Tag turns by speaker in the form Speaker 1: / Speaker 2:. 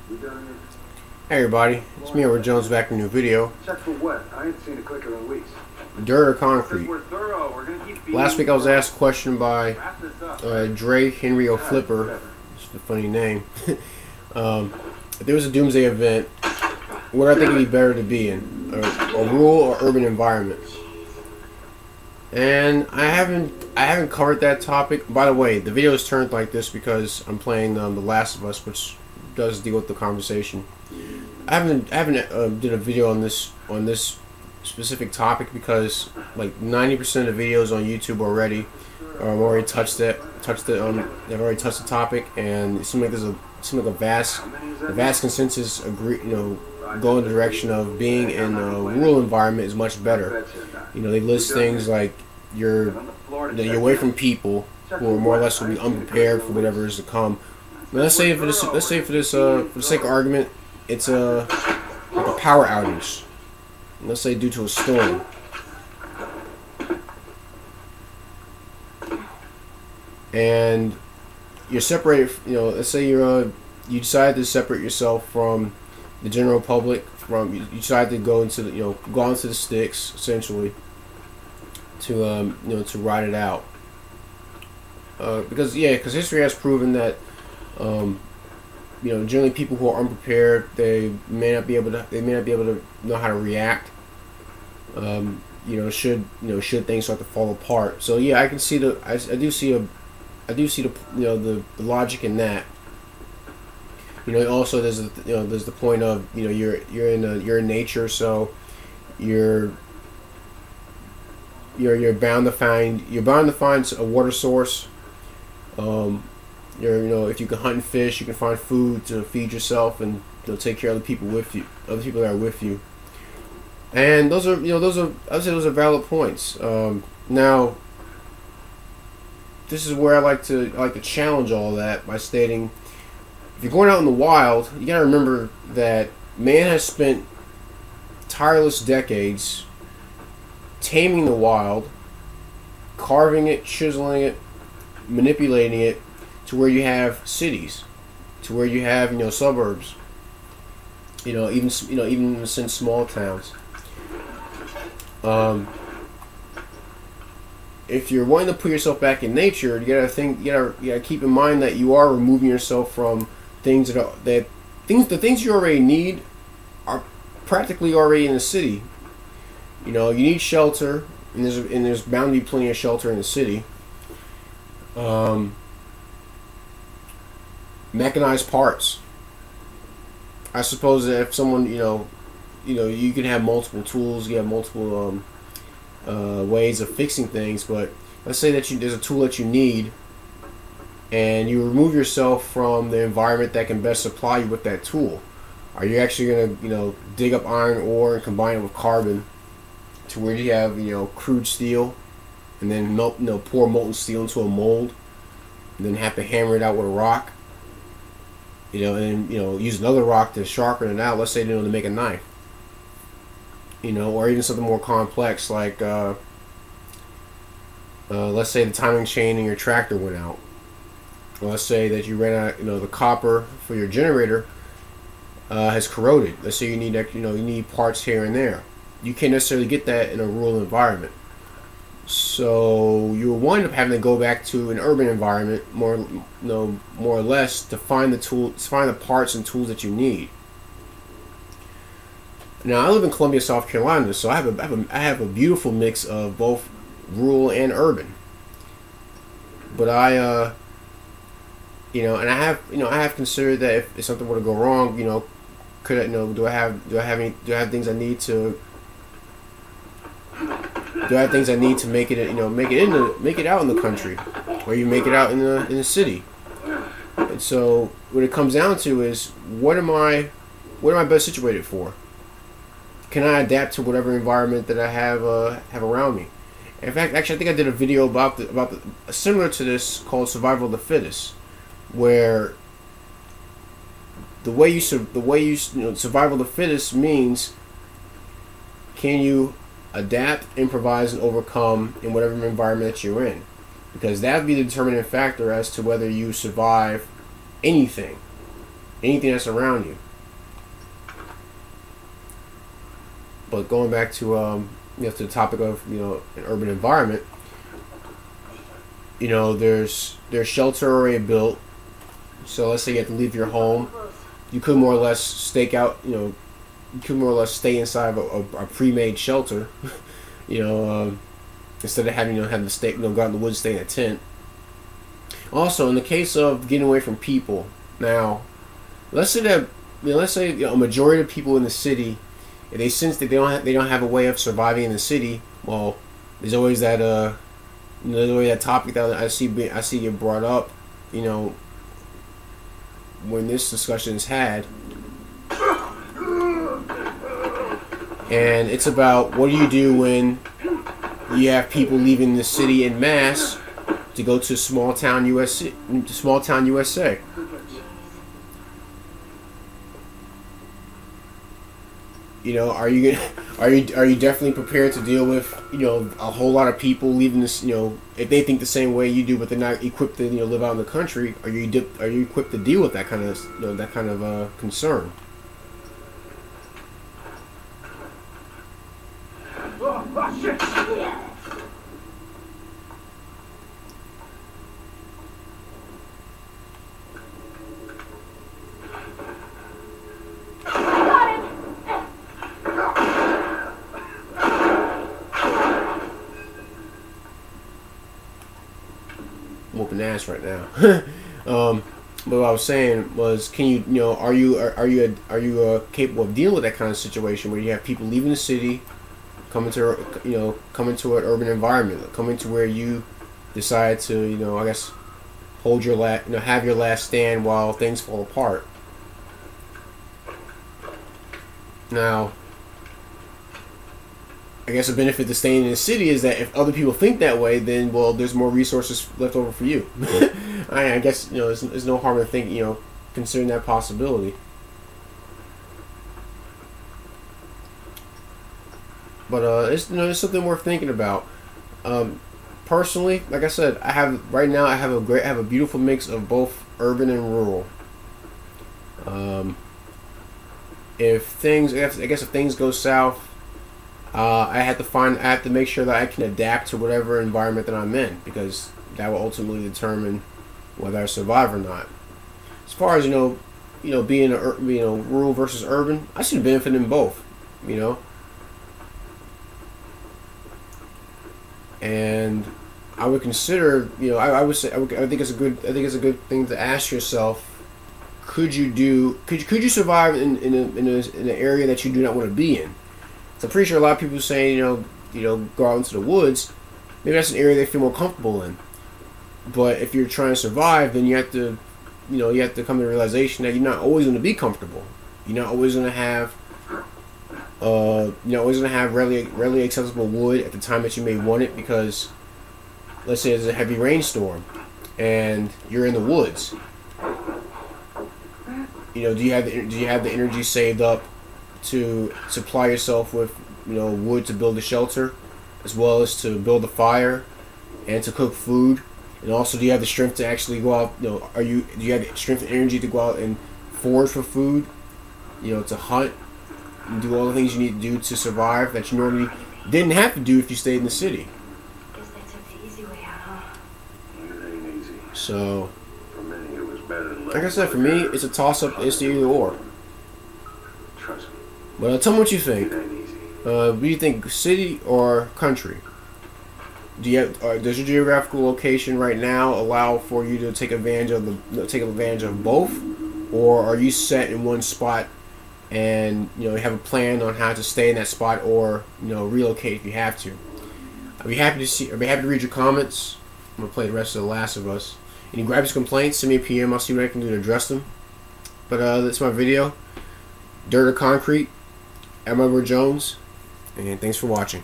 Speaker 1: Hey everybody, it's me, Youre Jones, back in a new video.
Speaker 2: Check for what? I ain't seen a clicker in weeks.
Speaker 1: Youre concrete.
Speaker 2: We're thorough. We're gonna keep
Speaker 1: Last week I was asked a question by
Speaker 2: Wrap this up.
Speaker 1: Dre Henry O'Flipper. It's a funny name. If there was a doomsday event, what do I think it'd be better to be in? A rural or urban environment? And I haven't covered that topic. By the way, the video is turned like this because I'm playing The Last of Us, which does deal with the conversation. I haven't did a video on this specific topic because like 90% of the videos on YouTube already have already touched it. They've already touched the topic, and it seems like a vast consensus go in the direction of being in a rural environment is much better. They list things like you're away from people who are more or less will be unprepared for whatever is to come. Now, let's say for the sake of argument, it's like a power outage. Let's say due to a storm. And you're separated. Let's say you decide to separate yourself from the general public. You decide to go into the sticks essentially to ride it out. Because history has proven that generally people who are unprepared, they may not be able to know how to react. Should things start to fall apart. So yeah, I can see I do see the logic in that. Also there's the point of you're in nature, so you're bound to find a water source. If you can hunt and fish, you can find food to feed yourself, and take care of the people that are with you. And those are I would say those are valid points. Now, this is where I like to challenge all that by stating, if you're going out in the wild, you gotta remember that man has spent tireless decades taming the wild, carving it, chiseling it, manipulating it to where you have cities, to where you have suburbs, even since small towns. If you're wanting to put yourself back in nature, you gotta keep in mind that you are removing yourself from things the things you already need are practically already in the city. You need shelter, and there's bound to be plenty of shelter in the city. Mechanized parts. I suppose that if someone you can have multiple tools, you have multiple ways of fixing things, but let's say that there's a tool that you need, and you remove yourself from the environment that can best supply you with that tool. Are you actually gonna dig up iron ore and combine it with carbon to where you have crude steel, and then pour molten steel into a mold, and then have to hammer it out with a rock, and use another rock to sharpen it out. Let's say to make a knife, or even something more complex like let's say the timing chain in your tractor went out. Or let's say that you ran out, the copper for your generator has corroded. Let's say you need parts here and there. You can't necessarily get that in a rural environment. So you will wind up having to go back to an urban environment, more or less, to find the parts and tools that you need. Now, I live in Columbia, South Carolina, so I have a beautiful mix of both rural and urban. But I have considered that if something were to go wrong, do I have things I need to make it out in the country, or you make it out in the city. And so what it comes down to is, what am I best situated for? Can I adapt to whatever environment that I have around me? In fact, actually, I think I did a video about similar to this, called "Survival of the Fittest," where the way you survival of the fittest means, can you adapt, improvise, and overcome in whatever environment that you're in? Because that would be the determining factor as to whether you survive anything. anything that's around you. But going back to to the topic of an urban environment, there's shelter already built. So let's say you have to leave your home, you could more or less stake out. You could more or less stay inside of a pre-made shelter. Instead of having having to stay go out in the woods, stay in a tent. Also, in the case of getting away from people, now let's say that a majority of people in the city, if they sense that they don't have a way of surviving in the city, well, there's always that there's always that topic that I see get brought up, when this discussion is had, and it's about what do you do when you have people leaving the city en masse to go to small town USA. Are you definitely prepared to deal with a whole lot of people leaving this, if they think the same way you do, but they're not equipped to live out in the country? Are you equipped to deal with that kind of concern?
Speaker 2: Oh, shit!
Speaker 1: Whooping ass right now. But what I was saying was, can are you capable of dealing with that kind of situation where you have people leaving the city, coming to an urban environment, coming to where you decide to I guess hold your have your last stand while things fall apart. Now, I guess the benefit to staying in the city is that if other people think that way, then there's more resources left over for you. I guess there's no harm in thinking, considering that possibility. But it's something worth thinking about. Personally, like I said, I have a beautiful mix of both urban and rural. If things go south, I have to make sure that I can adapt to whatever environment that I'm in, because that will ultimately determine whether I survive or not. As far as being rural versus urban, I see the benefit in both. And I would consider, I think it's a good thing to ask yourself. Could you survive in an area that you do not want to be in? So I'm pretty sure a lot of people saying, go out into the woods. Maybe that's an area they feel more comfortable in. But if you're trying to survive, then you have to come to the realization that you're not always going to be comfortable. You're not always going to have, readily accessible wood at the time that you may want it, because let's say there's a heavy rainstorm and you're in the woods. Do you have the energy saved up to supply yourself with wood to build a shelter, as well as to build a fire and to cook food? And also, do you have the strength to actually go out? Do you have the strength and energy to go out and forage for food? To hunt and do all the things you need to do to survive that you normally didn't have to do if you stayed in the city.
Speaker 3: Guess they took the easy way out, huh?
Speaker 2: It ain't easy.
Speaker 1: So,
Speaker 2: For many, it was better than
Speaker 1: like I said, for me, it's a toss-up. It's the either or.
Speaker 2: Trust me,
Speaker 1: But tell me what you think.
Speaker 2: it ain't easy.
Speaker 1: Do you think city or country? Does your geographical location right now allow for you to take advantage of both, or are you set in one spot and you have a plan on how to stay in that spot, or relocate if you have to? I'd be happy to read your comments. I'm gonna play the rest of The Last of Us. Any gripes, complaints, send me a PM. I'll see what I can do to address them. But that's my video. Dirt or Concrete. I'm Edward Jones, and thanks for watching.